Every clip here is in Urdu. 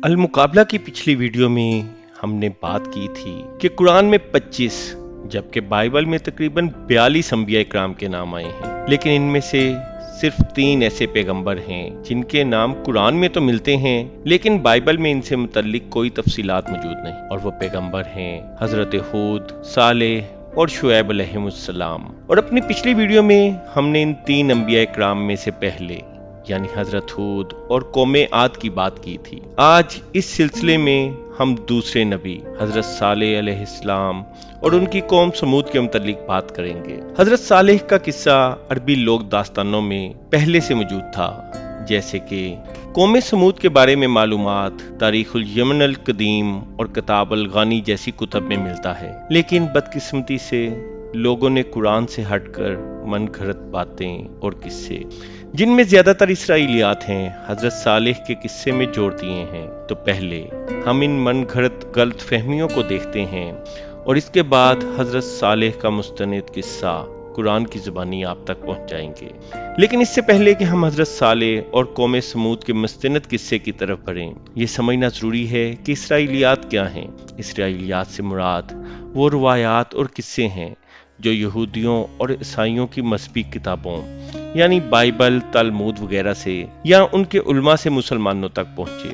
المقابلہ کی پچھلی ویڈیو میں ہم نے بات کی تھی کہ قرآن میں 25 جبکہ بائبل میں تقریباً 42 انبیاء اکرام کے نام آئے ہیں، لیکن ان میں سے صرف 3 ایسے پیغمبر ہیں جن کے نام قرآن میں تو ملتے ہیں لیکن بائبل میں ان سے متعلق کوئی تفصیلات موجود نہیں، اور وہ پیغمبر ہیں حضرت ہود، صالح اور شعیب علیہ السلام۔ اور اپنی پچھلی ویڈیو میں ہم نے ان 3 انبیاء اکرام میں سے پہلے یعنی حضرت ہود اور قوم عاد کی بات کی تھی۔ آج اس سلسلے میں ہم دوسرے نبی حضرت صالح علیہ السلام اور ان کی قوم سمود کے متعلق بات کریں گے۔ حضرت صالح کا قصہ عربی لوک داستانوں میں پہلے سے موجود تھا، جیسے کہ قوم سمود کے بارے میں معلومات تاریخ الیمن القدیم اور کتاب الغانی جیسی کتب میں ملتا ہے، لیکن بدقسمتی سے لوگوں نے قرآن سے ہٹ کر من گھڑت باتیں اور قصے جن میں زیادہ تر اسرائیلیات ہیں حضرت صالح کے قصے میں جوڑ دیے ہیں۔ تو پہلے ہم ان من گھڑت غلط فہمیوں کو دیکھتے ہیں اور اس کے بعد حضرت صالح کا مستند قصہ قرآن کی زبانی آپ تک پہنچائیں گے۔ لیکن اس سے پہلے کہ ہم حضرت صالح اور قوم سمود کے مستند قصے کی طرف بڑھیں، یہ سمجھنا ضروری ہے کہ اسرائیلیات کیا ہیں۔ اسرائیلیات سے مراد وہ روایات اور قصے ہیں جو یہودیوں اور عیسائیوں کی مذہبی کتابوں یعنی بائبل، تلمود وغیرہ سے یا ان کے علماء سے مسلمانوں تک پہنچے،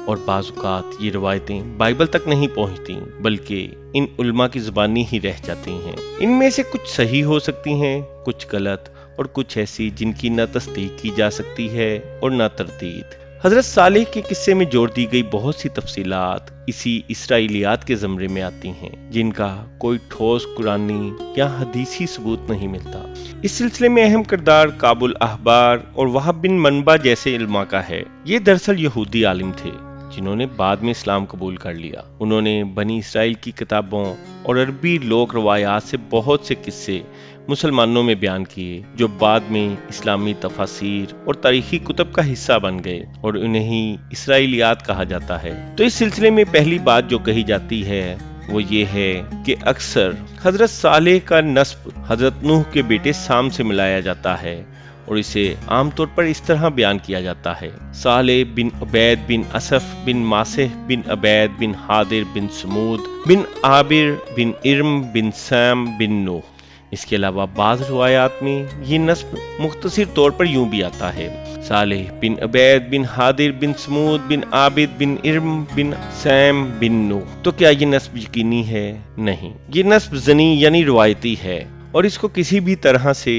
اور بعض اوقات یہ روایتیں بائبل تک نہیں پہنچتی بلکہ ان علماء کی زبانی ہی رہ جاتی ہیں۔ ان میں سے کچھ صحیح ہو سکتی ہیں، کچھ غلط، اور کچھ ایسی جن کی نہ تصدیق کی جا سکتی ہے اور نہ تردید۔ حضرت صالح کے قصے میں جوڑ دی گئی بہت سی تفصیلات اسی اسرائیلیات کے زمرے میں آتی ہیں جن کا کوئی ٹھوس قرآنی یا حدیثی ثبوت نہیں ملتا۔ اس سلسلے میں اہم کردار کعب الاحبار اور وہب بن منبع جیسے علماء کا ہے۔ یہ دراصل یہودی عالم تھے جنہوں نے بعد میں اسلام قبول کر لیا۔ انہوں نے بنی اسرائیل کی کتابوں اور عربی لوک روایات سے بہت سے قصے مسلمانوں میں بیان کیے جو بعد میں اسلامی تفاسیر اور تاریخی کتب کا حصہ بن گئے، اور انہیں ہی اسرائیلیات کہا جاتا ہے۔ تو اس سلسلے میں پہلی بات جو کہی جاتی ہے وہ یہ ہے کہ اکثر حضرت صالح کا نسب حضرت نوح کے بیٹے سام سے ملایا جاتا ہے، اور اسے عام طور پر اس طرح بیان کیا جاتا ہے: صالح بن عبید بن اسف بن ماسح بن عبید بن حاضر بن سمود بن عابر بن ارم بن سام بن نوح۔ اس کے علاوہ بعض روایات میں یہ نسب مختصر طور پر یوں بھی آتا ہے: صالح بن عبید بن حاضر بن سمود بن عابد بن ارم بن سام بن نوح۔ تو کیا یہ نسب یقینی ہے؟ نہیں، یہ نسب ظنی یعنی روایتی ہے اور اس کو کسی بھی طرح سے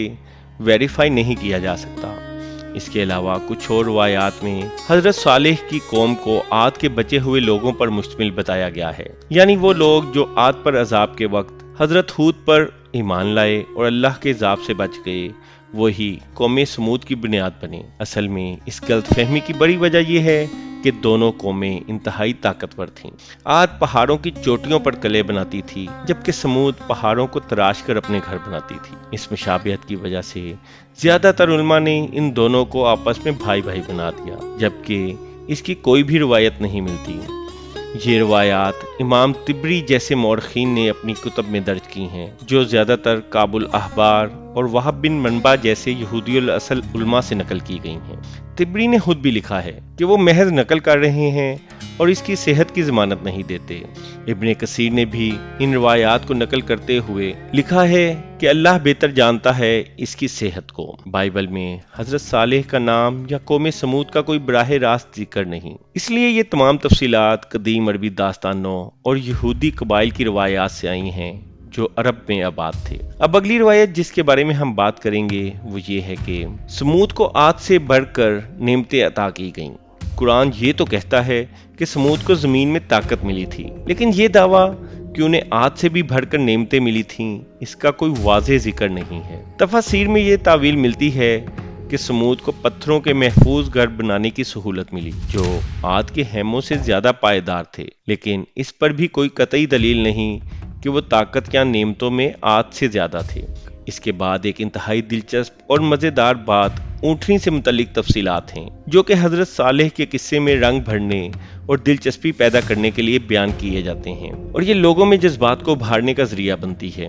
ویریفائی نہیں کیا جا سکتا۔ اس کے علاوہ کچھ اور روایات میں حضرت صالح کی قوم کو عاد کے بچے ہوئے لوگوں پر مشتمل بتایا گیا ہے، یعنی وہ لوگ جو عاد پر عذاب کے وقت حضرت ہود پر ایمان لائے اور اللہ کے عذاب سے بچ گئے، وہی قوم سمود کی بنیاد بنے۔ اصل میں اس غلط فہمی کی بڑی وجہ یہ ہے کہ دونوں قومیں انتہائی طاقتور تھیں۔ عاد پہاڑوں کی چوٹیوں پر قلعے بناتی تھی جبکہ سمود پہاڑوں کو تراش کر اپنے گھر بناتی تھی۔ اس مشابہت کی وجہ سے زیادہ تر علماء نے ان دونوں کو آپس میں بھائی بھائی بنا دیا، جبکہ اس کی کوئی بھی روایت نہیں ملتی۔ یہ روایات امام طبری جیسے مورخین نے اپنی کتب میں درج کی ہیں، جو زیادہ تر کعب الاحبار اور وہب بن منبع جیسے یہودی الاصل علماء سے نقل کی گئی ہیں۔ طبری نے خود بھی لکھا ہے کہ وہ محض نقل کر رہے ہیں اور اس کی صحت کی ضمانت نہیں دیتے۔ ابن کثیر نے بھی ان روایات کو نقل کرتے ہوئے لکھا ہے کہ اللہ بہتر جانتا ہے اس کی صحت کو۔ بائبل میں حضرت صالح کا نام یا قوم سمود کا کوئی براہ راست ذکر نہیں، اس لیے یہ تمام تفصیلات قدیم عربی داستانوں اور یہودی قبائل کی روایات سے آئی ہیں جو عرب میں آباد تھے۔ اب اگلی روایت جس کے بارے میں ہم بات کریں گے وہ یہ ہے کہ سمود کو عاد سے بڑھ کر نعمتیں عطا کی گئیں۔ قرآن یہ تو کہتا ہے کہ سمود کو زمین میں طاقت ملی تھی، لیکن یہ دعویٰ کہ انہیں عاد سے بھی بڑھ کر نعمتیں ملی تھیں اس کا کوئی واضح ذکر نہیں ہے۔ تفاسیر میں یہ تعویل ملتی ہے کہ سمود کو پتھروں کے محفوظ گھر بنانے کی سہولت ملی جو عاد کے خیموں سے زیادہ پائیدار تھے، لیکن اس پر بھی کوئی قطعی دلیل نہیں کہ وہ طاقت یا نعمتوں میں عاد سے زیادہ تھے۔ اس کے بعد ایک انتہائی دلچسپ اور مزیدار بات اونٹنی سے متعلق تفصیلات ہیں جو کہ حضرت صالح کے قصے میں رنگ بھرنے اور دلچسپی پیدا کرنے کے لیے بیان کیے جاتے ہیں، اور یہ لوگوں میں جذبات کو ابھارنے کا ذریعہ بنتی ہے۔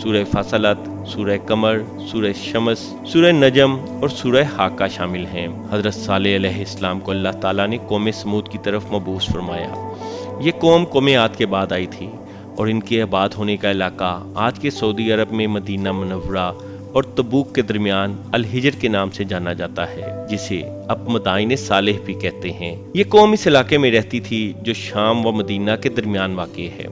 سورہ فصلت، سورہ قمر، سورہ شمس، سورہ نجم اور سورہ حاقہ شامل ہیں۔ حضرت صالح علیہ السلام کو اللہ تعالیٰ نے قوم سمود کی طرف مبعوث فرمایا۔ یہ قوم عاد کے بعد آئی تھی اور ان کے آباد ہونے کا علاقہ آج کے سعودی عرب میں مدینہ منورہ اور تبوک کے درمیان الحجر کے نام سے جانا جاتا ہے، جسے اب مدائن صالح بھی کہتے ہیں۔ یہ قوم اس علاقے میں رہتی تھی جو شام و مدینہ کے درمیان واقع ہے۔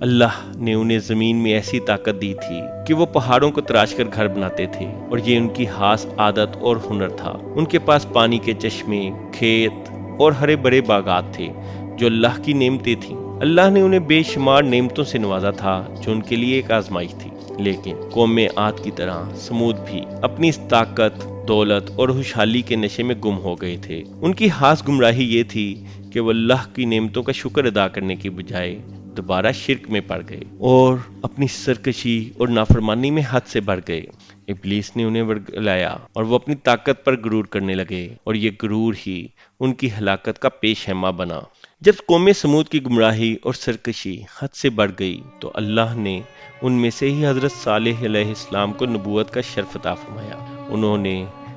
اللہ نے انہیں زمین میں ایسی طاقت دی تھی کہ وہ پہاڑوں کو تراش کر گھر بناتے تھے، اور یہ ان کی خاص عادت اور ہنر تھا۔ ان کے پاس پانی کے چشمے، کھیت اور ہرے بھرے باغات تھے جو اللہ کی نعمتیں تھیں۔ اللہ نے انہیں بے شمار نعمتوں سے نوازا تھا جو ان کے لیے ایک آزمائش تھی۔ لیکن قوم عاد کی طرح سمود بھی اپنی اس طاقت، دولت اور خوشحالی کے نشے میں گم ہو گئے تھے۔ ان کی خاص گمراہی یہ تھی کہ وہ اللہ کی نعمتوں کا شکر ادا کرنے کی بجائے دوبارہ شرک میں پڑ گئے اور اپنی سرکشی اور نافرمانی میں حد سے بڑھ گئے۔ ابلیس نے انہیں ورگلایا اور وہ اپنی طاقت پر غرور کرنے لگے، اور یہ غرور ہی ان کی ہلاکت کا پیش خیمہ بنا۔ جب قوم سمود کی گمراہی اور سرکشی حد سے بڑھ گئی تو اللہ نے ان میں سے ہی حضرت صالح علیہ السلام کو نبوت کا شرف عطا فرمایا۔ انہوں نے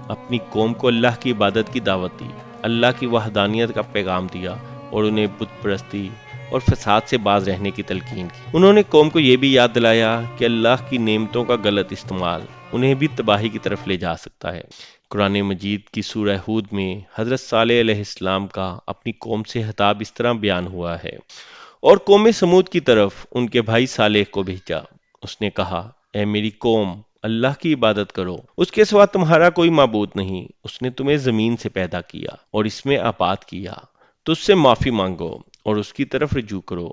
اپنی قوم کو اللہ کی عبادت کی دعوت دی، اللہ کی وحدانیت کا پیغام دیا اور انہیں بت پرستی اور فساد سے باز رہنے کی تلقین کی۔ انہوں نے قوم کو یہ بھی یاد دلایا کہ اللہ کی نعمتوں کا غلط استعمال انہیں بھی تباہی کی طرف لے جا سکتا ہے۔ قرآن مجید کی سورہ ہود میں حضرت صالح علیہ السلام کا اپنی قوم سے خطاب اس طرح بیان ہوا ہے: اور قوم سمود کی طرف ان کے بھائی صالح کو بھیجا۔ اس نے کہا، اے میری قوم، اللہ کی عبادت کرو، اس کے سوا تمہارا کوئی معبود نہیں۔ اس نے تمہیں زمین سے پیدا کیا اور اس میں آباد کیا، تو اس سے معافی مانگو اور اس کی طرف رجوع کرو۔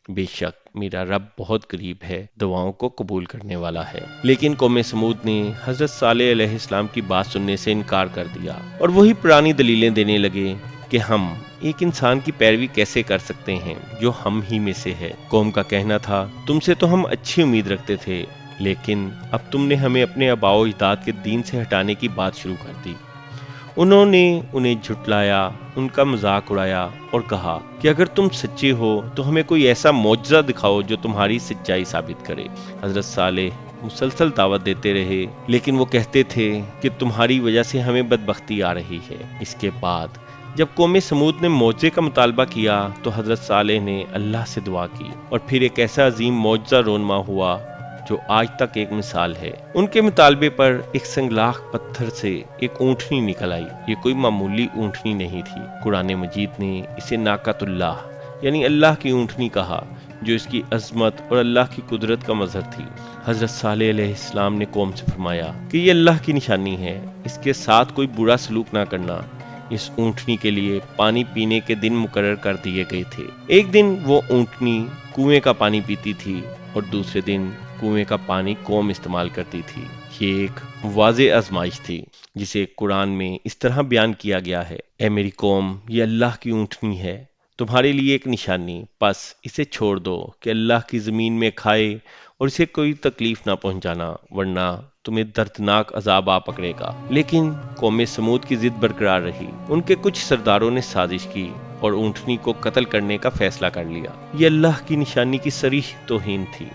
بے شک میرا رب بہت قریب ہے، دعاؤں کو قبول کرنے والا ہے۔ لیکن قوم سمود نے حضرت صالح علیہ السلام کی بات سننے سے انکار کر دیا اور وہی پرانی دلیلیں دینے لگے کہ ہم ایک انسان کی پیروی کیسے کر سکتے ہیں جو ہم ہی میں سے ہے۔ قوم کا کہنا تھا، تم سے تو ہم اچھی امید رکھتے تھے، لیکن اب تم نے ہمیں اپنے آباء و اجداد کے دین سے ہٹانے کی بات شروع کر دی۔ انہوں نے انہیں جھٹلایا، ان کا مذاق اڑایا اور کہا کہ اگر تم سچے ہو تو ہمیں کوئی ایسا معجزہ دکھاؤ جو تمہاری سچائی ثابت کرے۔ حضرت صالح مسلسل دعوت دیتے رہے، لیکن وہ کہتے تھے کہ تمہاری وجہ سے ہمیں بدبختی آ رہی ہے۔ اس کے بعد جب قوم سمود نے معجزے کا مطالبہ کیا تو حضرت صالح نے اللہ سے دعا کی، اور پھر ایک ایسا عظیم معجزہ رونما ہوا جو آج تک ایک مثال ہے۔ ان کے مطالبے پر ایک سنگلاخ پتھر سے ایک اونٹنی نکل آئی۔ یہ کوئی معمولی اونٹنی نہیں تھی۔ قرآن مجید نے اسے ناقۃ اللہ یعنی اللہ کی اونٹنی کہا، جو اس کی عظمت اور اللہ کی قدرت کا مظہر تھی۔ حضرت صالح علیہ السلام نے قوم سے فرمایا کہ یہ اللہ کی نشانی ہے، اس کے ساتھ کوئی برا سلوک نہ کرنا۔ اس اونٹنی کے لیے پانی پینے کے دن مقرر کر دیے گئے تھے۔ ایک دن وہ اونٹنی کنویں کا پانی پیتی تھی اور دوسرے دن کنویں کا پانی قوم استعمال کرتی تھی۔ یہ ایک واضح آزمائش تھی جسے قرآن میں اس طرح بیان کیا گیا ہے: اے میری قوم، یہ اللہ کی اونٹنی ہے، تمہارے لیے ایک نشانی، پس اسے چھوڑ دو کہ اللہ کی زمین میں کھائے اور اسے کوئی تکلیف نہ پہنچانا، ورنہ تمہیں دردناک عذاب آ پکڑے گا۔ لیکن قوم سمود کی ضد برقرار رہی۔ ان کے کچھ سرداروں نے سازش کی اور اونٹنی کو قتل کرنے کا فیصلہ کر لیا۔ یہ اللہ کی نشانی کی صریح توہین تھی۔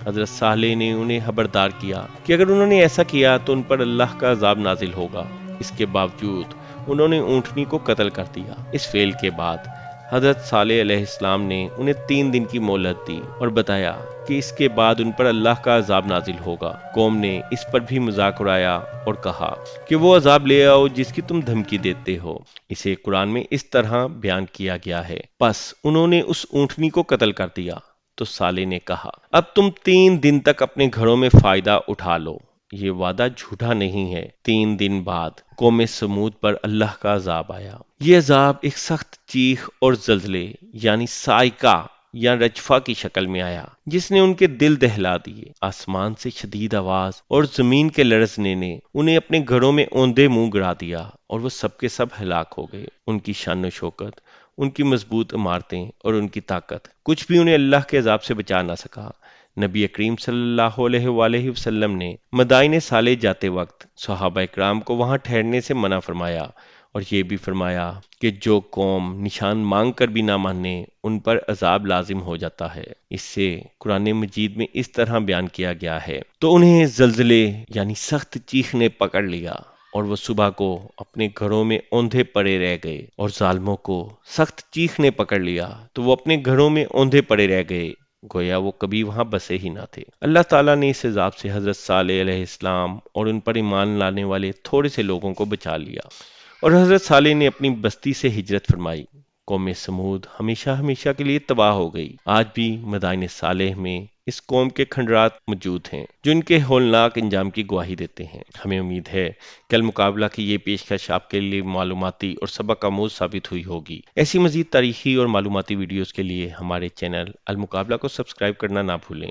حضرت صالح نے انہیں خبردار کیا کہ اگر انہوں نے ایسا کیا تو ان پر اللہ کا عذاب نازل ہوگا۔ اس کے باوجود انہوں نے اونٹنی کو قتل کر دیا۔ اس فعل کے بعد حضرت صالح علیہ السلام نے انہیں 3 دن کی مہلت دی اور بتایا کہ اس کے بعد ان پر اللہ کا عذاب نازل ہوگا۔ قوم نے اس پر بھی مذاق اڑایا اور کہا کہ وہ عذاب لے آؤ جس کی تم دھمکی دیتے ہو۔ اسے قرآن میں اس طرح بیان کیا گیا ہے: پس انہوں نے اس اونٹنی کو قتل کر دیا۔ تو صالح نے کہا، اب تم 3 دن تک اپنے گھروں میں فائدہ اٹھا لو، یہ وعدہ جھوٹا نہیں ہے۔ 3 دن بعد قوم سمود پر اللہ کا عذاب آیا۔ یہ عذاب ایک سخت چیخ اور زلزلے یعنی صاعقہ یا رجفہ کی شکل میں آیا، جس نے ان کے دل دہلا دیے۔ آسمان سے شدید آواز اور زمین کے لرزنے نے انہیں اپنے گھروں میں اوندے منہ گرا دیا، اور وہ سب کے سب ہلاک ہو گئے۔ ان کی شان و شوکت، ان کی مضبوط عمارتیں اور ان کی طاقت، کچھ بھی انہیں اللہ کے عذاب سے بچا نہ سکا۔ نبی کریم صلی اللہ علیہ وآلہ وسلم نے مدائن صالح جاتے وقت صحابہ اکرام کو وہاں ٹھہرنے سے منع فرمایا اور یہ بھی فرمایا کہ جو قوم نشان مانگ کر بھی نہ مانے ان پر عذاب لازم ہو جاتا ہے۔ اس سے قرآن مجید میں اس طرح بیان کیا گیا ہے، تو انہیں زلزلے یعنی سخت چیخنے پکڑ لیا اور وہ صبح کو اپنے گھروں میں اوندھے پڑے رہ گئے، اور ظالموں کو سخت چیخنے پکڑ لیا تو وہ اپنے گھروں میں اوندھے پڑے رہ گئے، گویا وہ کبھی وہاں بسے ہی نہ تھے۔ اللہ تعالیٰ نے اس عذاب سے حضرت صالح علیہ السلام اور ان پر ایمان لانے والے تھوڑے سے لوگوں کو بچا لیا، اور حضرت صالح نے اپنی بستی سے ہجرت فرمائی۔ قوم سمود ہمیشہ ہمیشہ کے لیے تباہ ہو گئی۔ آج بھی مدائن صالح میں اس قوم کے کھنڈرات موجود ہیں جو ان کے ہولناک انجام کی گواہی دیتے ہیں۔ ہمیں امید ہے کہ المقابلہ کی یہ پیشکش آپ کے لیے معلوماتی اور سبق آموز ثابت ہوئی ہوگی۔ ایسی مزید تاریخی اور معلوماتی ویڈیوز کے لیے ہمارے چینل المقابلہ کو سبسکرائب کرنا نہ بھولیں۔